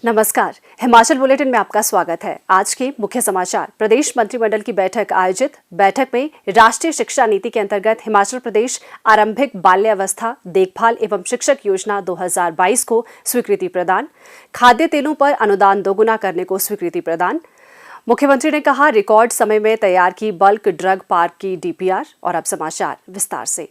नमस्कार, हिमाचल बुलेटिन में आपका स्वागत है। आज के मुख्य समाचार। प्रदेश मंत्रिमंडल की बैठक आयोजित। बैठक में राष्ट्रीय शिक्षा नीति के अंतर्गत हिमाचल प्रदेश आरंभिक बाल्यावस्था देखभाल एवं शिक्षक योजना 2022 को स्वीकृति प्रदान। खाद्य तेलों पर अनुदान दोगुना करने को स्वीकृति प्रदान। मुख्यमंत्री ने कहा, रिकॉर्ड समय में तैयार की बल्क ड्रग पार्क की डीपीआर। और अब समाचार विस्तार से।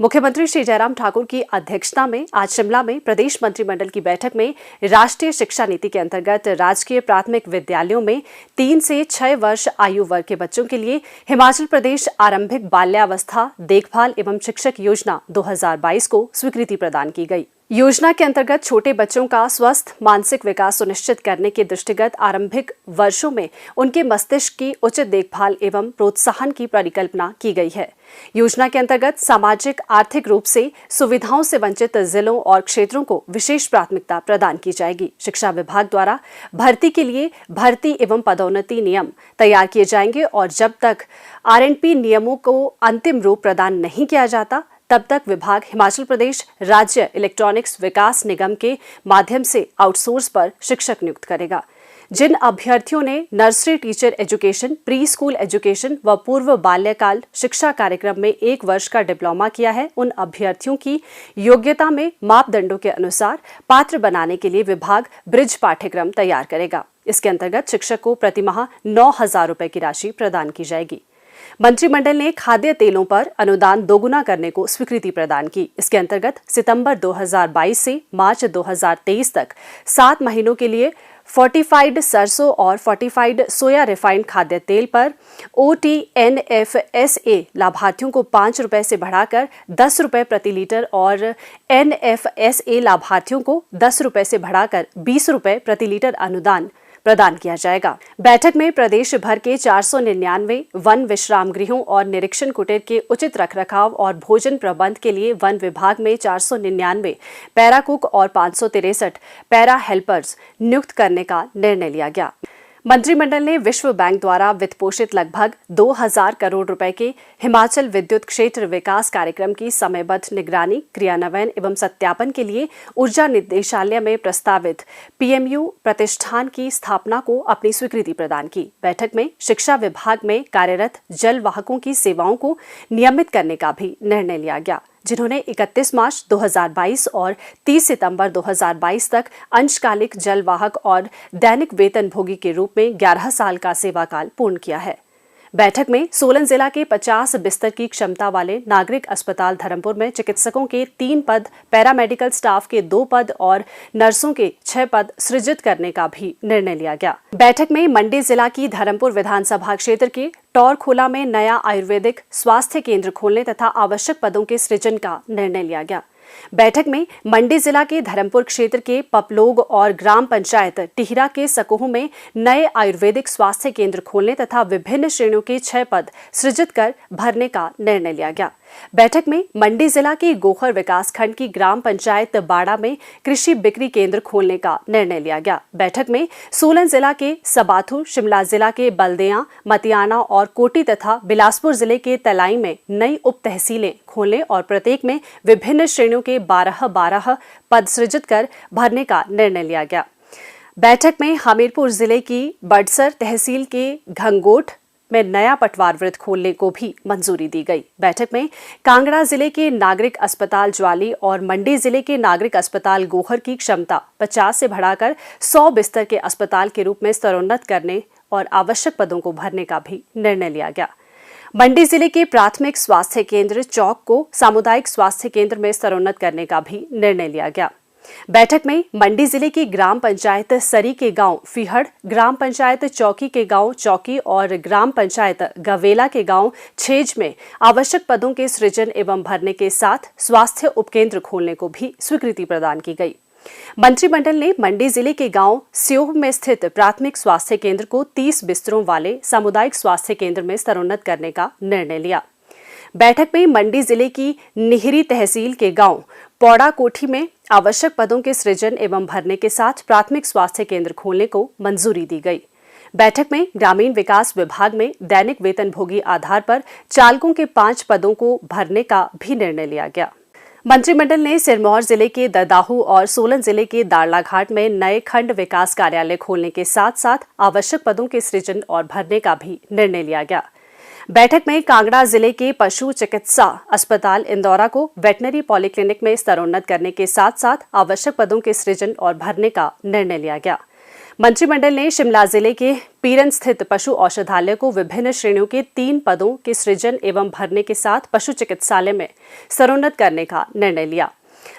मुख्यमंत्री श्री जयराम ठाकुर की अध्यक्षता में आज शिमला में प्रदेश मंत्रिमंडल की बैठक में राष्ट्रीय शिक्षा नीति के अंतर्गत राजकीय प्राथमिक विद्यालयों में 3 से 6 वर्ष आयु वर्ग के बच्चों के लिए हिमाचल प्रदेश आरंभिक बाल्यावस्था देखभाल एवं शिक्षक योजना 2022 को स्वीकृति प्रदान की गई। योजना के अंतर्गत छोटे बच्चों का स्वस्थ मानसिक विकास सुनिश्चित करने के दृष्टिगत आरंभिक वर्षों में उनके मस्तिष्क की उचित देखभाल एवं प्रोत्साहन की परिकल्पना की गई है। योजना के अंतर्गत सामाजिक आर्थिक रूप से सुविधाओं से वंचित जिलों और क्षेत्रों को विशेष प्राथमिकता प्रदान की जाएगी। शिक्षा विभाग द्वारा भर्ती के लिए भर्ती एवं पदोन्नति नियम तैयार किए जाएंगे और जब तक आरएनपी नियमों को अंतिम रूप प्रदान नहीं किया जाता तब तक विभाग हिमाचल प्रदेश राज्य इलेक्ट्रॉनिक्स विकास निगम के माध्यम से आउटसोर्स पर शिक्षक नियुक्त करेगा। जिन अभ्यर्थियों ने nursery teacher education, pre school education व पूर्व बाल्यकाल शिक्षा कार्यक्रम में 1 वर्ष का डिप्लोमा किया है, उन अभ्यर्थियों की योग्यता में मापदंडों के अनुसार पात्र बनाने के लिए विभाग ब्रिज पाठ्यक्रम तैयार करेगा। इसके अंतर्गत शिक्षक को प्रतिमाह 9,000 रुपए की राशि प्रदान की जाएगी। मंत्रिमंडल ने खाद्य तेलों पर अनुदान दोगुना करने को स्वीकृति प्रदान की। इसके अंतर्गत सितंबर 2022 से मार्च 2023 तक 7 महीनों के लिए फोर्टिफाइड सरसों और फोर्टिफाइड सोया रिफाइंड खाद्य तेल पर OTNFSA लाभार्थियों को 5 रुपए से बढ़ाकर 10 रुपए प्रति लीटर और NFSA लाभार्थियों को 10 रुपए से बढ़ाकर 20 रुपए प्रति लीटर अनुदान प्रदान किया जाएगा। बैठक में प्रदेश भर के 499 वन विश्राम गृहों और निरीक्षण कुटीर के उचित रखरखाव और भोजन प्रबंध के लिए वन विभाग में 499 पैरा कुक और 563 पैरा हेल्पर्स नियुक्त करने का निर्णय लिया गया। मंत्रिमंडल ने विश्व बैंक द्वारा वित्त पोषित लगभग 2,000 करोड़ रुपए के हिमाचल विद्युत क्षेत्र विकास कार्यक्रम की समयबद्ध निगरानी, क्रियान्वयन एवं सत्यापन के लिए ऊर्जा निदेशालय में प्रस्तावित PMU प्रतिष्ठान की स्थापना को अपनी स्वीकृति प्रदान की। बैठक में शिक्षा विभाग में कार्यरत जल वाहकों की सेवाओं को नियमित करने का भी निर्णय लिया गया, जिन्होंने 31 मार्च 2022 और 30 सितंबर 2022 तक अंशकालिक जलवाहक और दैनिक वेतनभोगी के रूप में 11 साल का सेवाकाल पूर्ण किया है। बैठक में सोलन जिला के 50 बिस्तर की क्षमता वाले नागरिक अस्पताल धर्मपुर में चिकित्सकों के 3 पद, पैरामेडिकल स्टाफ के 2 पद और नर्सों के 6 पद सृजित करने का भी निर्णय लिया गया। बैठक में मंडी जिला की धर्मपुर विधानसभा क्षेत्र के टौरखोला में नया आयुर्वेदिक स्वास्थ्य केंद्र खोलने तथा आवश्यक पदों के सृजन का निर्णय लिया गया। बैठक में मंडी जिला के धर्मपुर क्षेत्र के पपलोग और ग्राम पंचायत टिहरा के सकोह में नए आयुर्वेदिक स्वास्थ्य केंद्र खोलने तथा विभिन्न श्रेणियों के 6 पद सृजित कर भरने का निर्णय लिया गया। बैठक में मंडी जिला के गोखर विकासखंड की ग्राम पंचायत बाड़ा में कृषि बिक्री केंद्र खोलने का निर्णय लिया गया। बैठक में सोलन जिला के सबाथू, शिमला जिला के बल्देया, मतियाना और कोटी तथा बिलासपुर जिले के तलाई में नई उप तहसीलें खोलने और प्रत्येक में विभिन्न श्रेणियों के 12-12 पद सृजित कर भरने का निर्णय लिया गया। बैठक में हमीरपुर जिले की बड़सर तहसील के घंगोट में नया पटवार वृत्त खोलने को भी मंजूरी दी गई। बैठक में कांगड़ा जिले के नागरिक अस्पताल ज्वाली और मंडी जिले के नागरिक अस्पताल गोहर की क्षमता 50 से बढ़ाकर 100 बिस्तर के अस्पताल के रूप में स्तरोन्नत करने और आवश्यक पदों को भरने का भी निर्णय लिया गया। मंडी जिले के प्राथमिक स्वास्थ्य केंद्र चौक को सामुदायिक स्वास्थ्य केंद्र में स्तरोन्नत करने का भी निर्णय लिया गया। बैठक में मंडी जिले की ग्राम पंचायत सरी के गांव फिहड़, ग्राम पंचायत चौकी के गांव चौकी और ग्राम पंचायत गवेला के गांव छेज में आवश्यक पदों के सृजन एवं भरने के साथ स्वास्थ्य उपकेंद्र खोलने को भी स्वीकृति प्रदान की गई। मंत्रिमंडल ने मंडी जिले के गांव स्योह में स्थित प्राथमिक स्वास्थ्य केंद्र को 30 बिस्तरों वाले सामुदायिक स्वास्थ्य केंद्र में स्तरोन्नत करने का निर्णय लिया। बैठक में मंडी जिले की निहरी तहसील के गांव पौड़ा कोठी में आवश्यक पदों के सृजन एवं भरने के साथ प्राथमिक स्वास्थ्य केंद्र खोलने को मंजूरी दी गई। बैठक में ग्रामीण विकास विभाग में दैनिक वेतनभोगी आधार पर चालकों के 5 पदों को भरने का भी निर्णय लिया गया। मंत्रिमंडल ने सिरमौर जिले के ददाहू और सोलन जिले के दाड़लाघाट में नए खंड विकास कार्यालय खोलने के साथ साथ आवश्यक पदों के सृजन और भरने का भी निर्णय लिया गया। बैठक में कांगड़ा जिले के पशु चिकित्सा अस्पताल इंदौरा को वेटनरी पॉलीक्लिनिक में स्तरोन्नत करने के साथ साथ आवश्यक पदों के सृजन और भरने का निर्णय लिया गया। मंत्रिमंडल ने शिमला जिले के पीरन स्थित पशु औषधालय को विभिन्न श्रेणियों के 3 पदों के सृजन एवं भरने के साथ पशु चिकित्सालय में स्तरोन्नत करने का निर्णय लिया।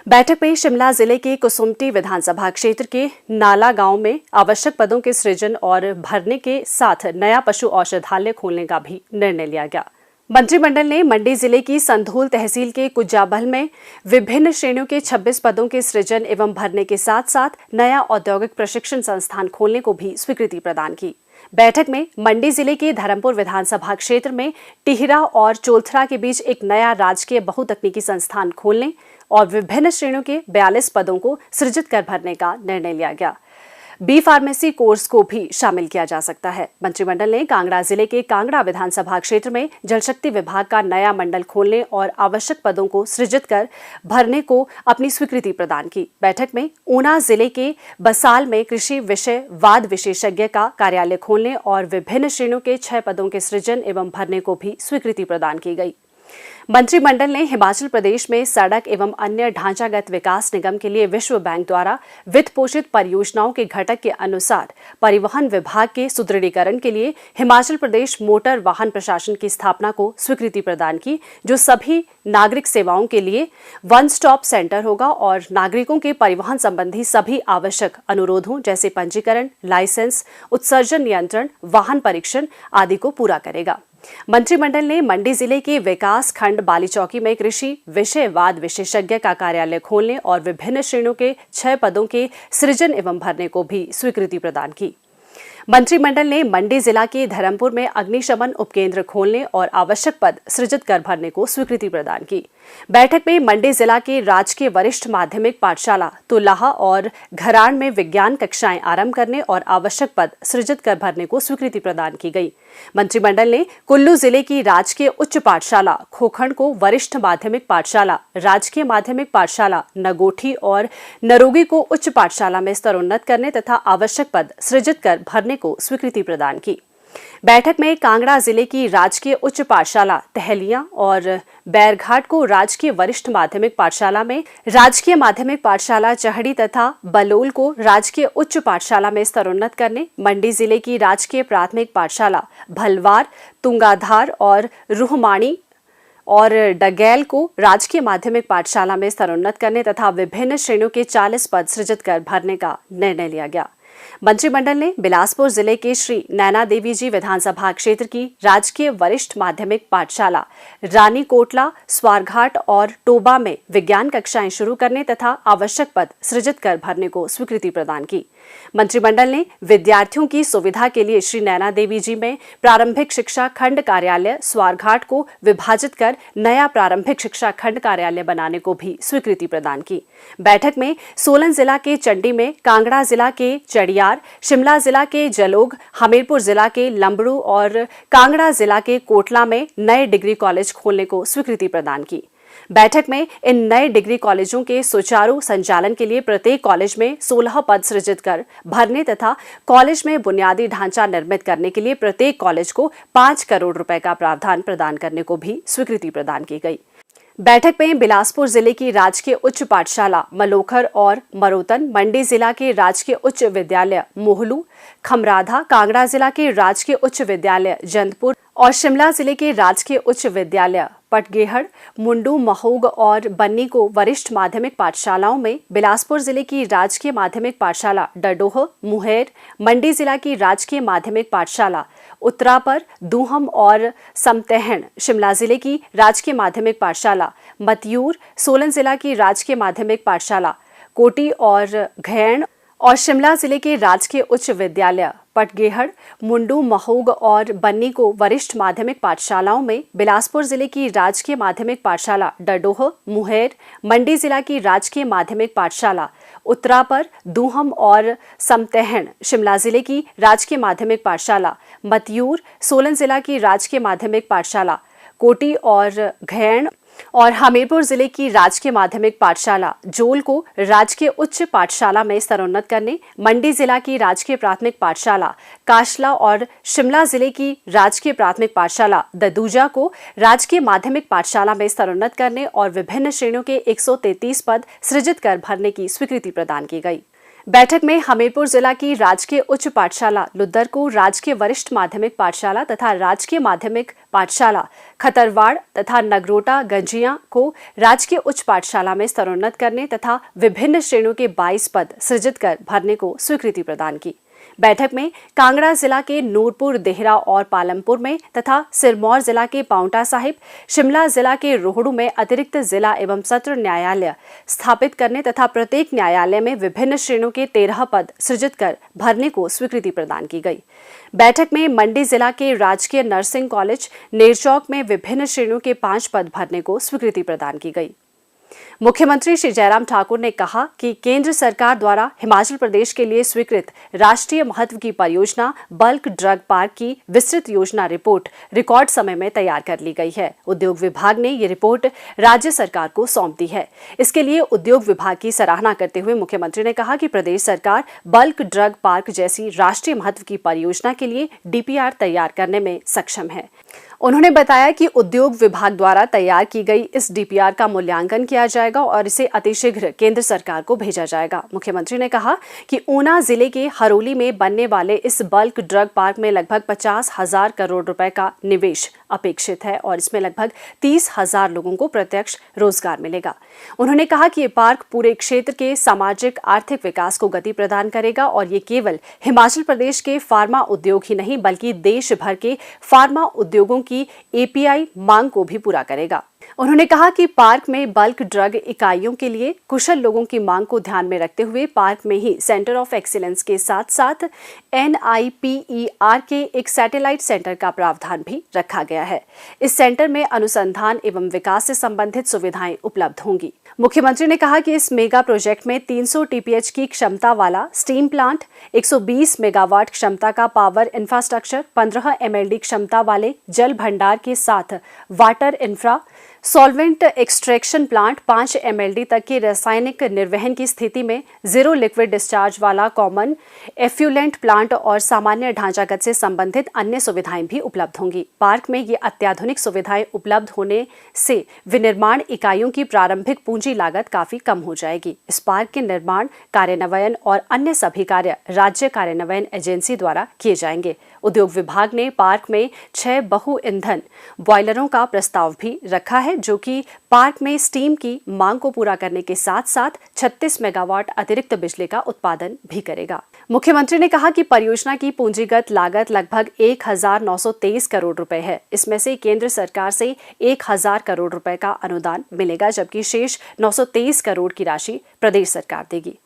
बैठक में शिमला जिले के कुसुम्पटी विधानसभा क्षेत्र के नाला गांव में आवश्यक पदों के सृजन और भरने के साथ नया पशु औषधालय खोलने का भी निर्णय लिया गया। मंत्रिमंडल ने मंडी जिले की संधोल तहसील के कुजाबल में विभिन्न श्रेणियों के 26 पदों के सृजन एवं भरने के साथ साथ नया औद्योगिक प्रशिक्षण संस्थान खोलने को भी स्वीकृति प्रदान की। बैठक में मंडी जिले के धर्मपुर विधानसभा क्षेत्र में टिहरा और चोलथरा के बीच एक नया राजकीय बहुतकनीकी संस्थान खोलने और विभिन्न श्रेणियों के 42 पदों को सृजित कर भरने का निर्णय लिया गया। बी फार्मेसी कोर्स को भी शामिल किया जा सकता है। मंत्रिमंडल ने कांगड़ा जिले के कांगड़ा विधानसभा क्षेत्र में जल शक्ति विभाग का नया मंडल खोलने और आवश्यक पदों को सृजित कर भरने को अपनी स्वीकृति प्रदान की। बैठक में ऊना जिले के बसाल में कृषि विषय वाद विशेषज्ञ का कार्यालय खोलने और विभिन्न श्रेणियों के 6 पदों के सृजन एवं भरने को भी स्वीकृति प्रदान की गई। मंत्रिमंडल ने हिमाचल प्रदेश में सड़क एवं अन्य ढांचागत विकास निगम के लिए विश्व बैंक द्वारा वित्त पोषित परियोजनाओं के घटक के अनुसार परिवहन विभाग के सुदृढ़ीकरण के लिए हिमाचल प्रदेश मोटर वाहन प्रशासन की स्थापना को स्वीकृति प्रदान की, जो सभी नागरिक सेवाओं के लिए वन स्टॉप सेंटर होगा और नागरिकों के परिवहन संबंधी सभी आवश्यक अनुरोधों जैसे पंजीकरण, लाइसेंस, उत्सर्जन नियंत्रण, वाहन परीक्षण आदि को पूरा करेगा। मंत्रिमंडल ने मंडी जिले के विकास खंड बालीचौकी में कृषि विषय वाद विशेषज्ञ का कार्यालय खोलने और विभिन्न श्रेणियों के 6 पदों के सृजन एवं भरने को भी स्वीकृति प्रदान की। मंत्रिमंडल ने मंडी जिला के धर्मपुर में अग्निशमन उपकेंद्र खोलने और आवश्यक पद सृजित कर भरने को स्वीकृति प्रदान की। बैठक में मंडी जिला के राजकीय वरिष्ठ माध्यमिक पाठशाला तुलाहा और घराण में विज्ञान कक्षाएं आरंभ करने और आवश्यक पद सृजित कर भरने को स्वीकृति प्रदान की गई। मंत्रिमंडल ने कुल्लू जिले की राजकीय उच्च पाठशाला खोखंड को वरिष्ठ माध्यमिक पाठशाला, राजकीय माध्यमिक पाठशाला नगोठी और नरोगी को उच्च पाठशाला में स्तरोन्नत करने तथा आवश्यक पद सृजित कर भरने को स्वीकृति प्रदान की। बैठक में कांगड़ा जिले की राजकीय उच्च पाठशाला टहलियां और बैरघाट को राजकीय वरिष्ठ माध्यमिक पाठशाला में, राजकीय माध्यमिक पाठशाला चहड़ी तथा बलोल को राजकीय उच्च पाठशाला में स्तरोन्नत करने, मंडी जिले की राजकीय प्राथमिक पाठशाला भलवार, तुंगाधार और रुहमाणी और डगैल को राजकीय माध्यमिक पाठशाला में स्तरोन्नत करने तथा विभिन्न श्रेणियों के 40 पद सृजित कर भरने का निर्णय लिया गया। मंत्रिमंडल ने बिलासपुर जिले के श्री नैना देवी जी विधानसभा क्षेत्र की राजकीय वरिष्ठ माध्यमिक पाठशाला रानी कोटला, स्वारघाट और टोबा में विज्ञान कक्षाएं शुरू करने तथा आवश्यक पद सृजित कर भरने को स्वीकृति प्रदान की। मंत्रिमंडल ने विद्यार्थियों की सुविधा के लिए श्री नैना देवी जी में प्रारंभिक शिक्षा खंड कार्यालय स्वारघाट को विभाजित कर नया प्रारंभिक शिक्षा खंड कार्यालय बनाने को भी स्वीकृति प्रदान की। बैठक में सोलन जिला के चंडी में, कांगड़ा जिला के चड़ियार, शिमला जिला के जलोग, हमीरपुर जिला के लंबड़ू और कांगड़ा जिला के कोटला में नए डिग्री कॉलेज खोलने को स्वीकृति प्रदान की। बैठक में इन नए डिग्री कॉलेजों के सुचारू संचालन के लिए प्रत्येक कॉलेज में 16 पद सृजित कर भरने तथा कॉलेज में बुनियादी ढांचा निर्मित करने के लिए प्रत्येक कॉलेज को 5 करोड़ रुपए का प्रावधान प्रदान करने को भी स्वीकृति प्रदान की गई। बैठक में बिलासपुर जिले की राजकीय उच्च पाठशाला मलोखर और मरोतन, मंडी जिला के राजकीय उच्च विद्यालय मोहलू, खमराधा, कांगड़ा जिला के राजकीय उच्च विद्यालय जंतपुर और शिमला जिले के राजकीय उच्च विद्यालय पटगेहड़, मुंडू, महोग और बन्नी को वरिष्ठ माध्यमिक पाठशालाओं में, बिलासपुर जिले की राजकीय माध्यमिक पाठशाला डडोह, मुहेर, मंडी जिला की राजकीय माध्यमिक पाठशाला उत्तरापर, दूहम और समतहन, शिमला जिले की राजकीय माध्यमिक पाठशाला मतियूर, सोलन जिला की राजकीय माध्यमिक पाठशाला कोटी और घैण और शिमला जिले के राजकीय उच्च विद्यालय पटगेहड़, मुंडू, महोग और बन्नी को वरिष्ठ माध्यमिक पाठशालाओं में, बिलासपुर जिले की राजकीय माध्यमिक पाठशाला डडोह, मुहेर, मंडी जिला की राजकीय माध्यमिक पाठशाला उत्तरापर, दूहम और समतहन, शिमला जिले की राजकीय माध्यमिक पाठशाला मतियूर, सोलन जिला की राजकीय माध्यमिक पाठशाला कोटी और घैण और हमीरपुर जिले की राजकीय माध्यमिक पाठशाला जोल को राजकीय उच्च पाठशाला में स्तरोन्नत करने, मंडी जिला की राजकीय प्राथमिक पाठशाला काशला और शिमला जिले की राजकीय प्राथमिक पाठशाला ददूजा को राजकीय माध्यमिक पाठशाला में स्तरोन्नत करने और विभिन्न श्रेणियों के 133 पद सृजित कर भरने की स्वीकृति प्रदान की गई। बैठक में हमीरपुर जिला की राजकीय उच्च पाठशाला लुद्दर को राजकीय वरिष्ठ माध्यमिक पाठशाला तथा राजकीय माध्यमिक पाठशाला खतरवाड़ तथा नगरोटा गंजिया को राजकीय उच्च पाठशाला में स्तरोन्नत करने तथा विभिन्न श्रेणियों के 22 पद सृजित कर भरने को स्वीकृति प्रदान की। बैठक में कांगड़ा जिला के नूरपुर, देहरा और पालमपुर में तथा सिरमौर जिला के पांवटा साहिब, शिमला जिला के रोहड़ू में अतिरिक्त जिला एवं सत्र न्यायालय स्थापित करने तथा प्रत्येक न्यायालय में विभिन्न श्रेणियों के 13 पद सृजित कर भरने को स्वीकृति प्रदान की गई। बैठक में मंडी जिला के राजकीय नर्सिंग कॉलेज नेरचौक में विभिन्न श्रेणियों के 5 पद भरने को स्वीकृति प्रदान की गई। मुख्यमंत्री श्री जयराम ठाकुर ने कहा कि केंद्र सरकार द्वारा हिमाचल प्रदेश के लिए स्वीकृत राष्ट्रीय महत्व की परियोजना बल्क ड्रग पार्क की विस्तृत योजना रिपोर्ट रिकॉर्ड समय में तैयार कर ली गई है। उद्योग विभाग ने ये रिपोर्ट राज्य सरकार को सौंप दी है। इसके लिए उद्योग विभाग की सराहना करते हुए मुख्यमंत्री ने कहा कि प्रदेश सरकार बल्क ड्रग पार्क जैसी राष्ट्रीय महत्व की परियोजना के लिए डीपीआर तैयार करने में सक्षम है। उन्होंने बताया कि उद्योग विभाग द्वारा तैयार की गई इस डीपीआर का मूल्यांकन किया जाएगा और इसे अतिशीघ्र केंद्र सरकार को भेजा जाएगा। मुख्यमंत्री ने कहा कि ऊना जिले के हरोली में बनने वाले इस बल्क ड्रग पार्क में लगभग 50,000 करोड़ रुपए का निवेश अपेक्षित है और इसमें लगभग 30,000 लोगों को प्रत्यक्ष रोजगार मिलेगा। उन्होंने कहा कि ये पार्क पूरे क्षेत्र के सामाजिक आर्थिक विकास को गति प्रदान करेगा और ये केवल हिमाचल प्रदेश के फार्मा उद्योग ही नहीं बल्कि देश भर के फार्मा उद्योगों की एपीआई मांग को भी पूरा करेगा। उन्होंने कहा कि पार्क में बल्क ड्रग इकाइयों के लिए कुशल लोगों की मांग को ध्यान में रखते हुए पार्क में ही सेंटर ऑफ एक्सीलेंस के साथ साथ NIPER के एक सैटेलाइट सेंटर का प्रावधान भी रखा गया है। इस सेंटर में अनुसंधान एवं विकास से संबंधित सुविधाएं उपलब्ध होंगी। मुख्यमंत्री ने कहा कि इस मेगा प्रोजेक्ट में 300 TPH की क्षमता वाला स्टीम प्लांट, 120 मेगावाट क्षमता का पावर इंफ्रास्ट्रक्चर, 15 MLD क्षमता वाले जल भंडार के साथ water infra, solvent extraction plant, 5 MLD तक की रासायनिक निर्वहन की स्थिति में 0 लिक्विड डिस्चार्ज वाला कॉमन एफ्यूलेंट प्लांट और सामान्य ढांचागत से संबंधित अन्य सुविधाएं भी उपलब्ध होंगी। पार्क में ये अत्याधुनिक सुविधाएं उपलब्ध होने से विनिर्माण इकाइयों की प्रारंभिक पूंजी लागत काफी कम हो जाएगी। इस पार्क के निर्माण, कार्यान्वयन और अन्य सभी कार्य राज्य कार्यान्वयन एजेंसी द्वारा किए जाएंगे। उद्योग विभाग ने पार्क में 6 बहु ईंधन बॉयलरों का प्रस्ताव भी रखा है जो कि पार्क में स्टीम की मांग को पूरा करने के साथ साथ 36 मेगावाट अतिरिक्त बिजली का उत्पादन भी करेगा। मुख्यमंत्री ने कहा कि परियोजना की पूंजीगत लागत लगभग 1,923 करोड़ रुपए है। इसमें से केंद्र सरकार से 1,000 करोड़ रुपए का अनुदान मिलेगा जबकि शेष 923 करोड़ की राशि प्रदेश सरकार देगी।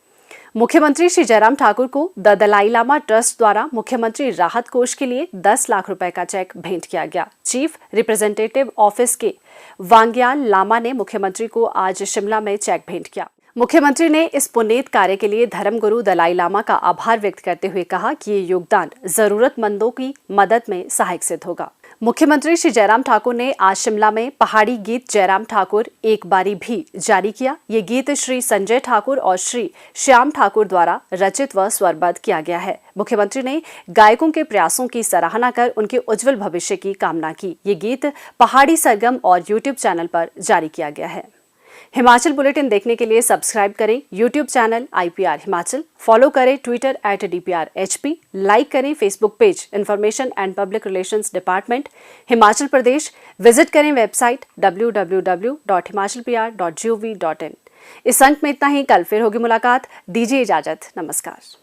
मुख्यमंत्री श्री जयराम ठाकुर को द दलाई लामा ट्रस्ट द्वारा मुख्यमंत्री राहत कोष के लिए 10 लाख रुपए का चेक भेंट किया गया। चीफ रिप्रेजेंटेटिव ऑफिस के वांग्याल लामा ने मुख्यमंत्री को आज शिमला में चेक भेंट किया। मुख्यमंत्री ने इस पुनीत कार्य के लिए धर्मगुरु दलाई लामा का आभार व्यक्त करते हुए कहा कि ये योगदान जरूरतमंदों की मदद में सहायक सिद्ध होगा। मुख्यमंत्री श्री जयराम ठाकुर ने आज शिमला में पहाड़ी गीत जयराम ठाकुर एक बारी भी जारी किया। ये गीत श्री संजय ठाकुर और श्री श्याम ठाकुर द्वारा रचित व स्वरबद्ध किया गया है। मुख्यमंत्री ने गायकों के प्रयासों की सराहना कर उनके उज्जवल भविष्य की कामना की। ये गीत पहाड़ी सरगम और YouTube चैनल पर जारी किया गया है। हिमाचल बुलेटिन देखने के लिए सब्सक्राइब करें YouTube channel IPR Himachal, follow करें Twitter @DPRHP, लाइक करें Facebook page information and public relations department Himachal Pradesh, visit करें वेबसाइट www.himachalpr.gov.in। इस अंक में इतना ही। कल फिर होगी मुलाकात। दीजिए इजाजत। नमस्कार।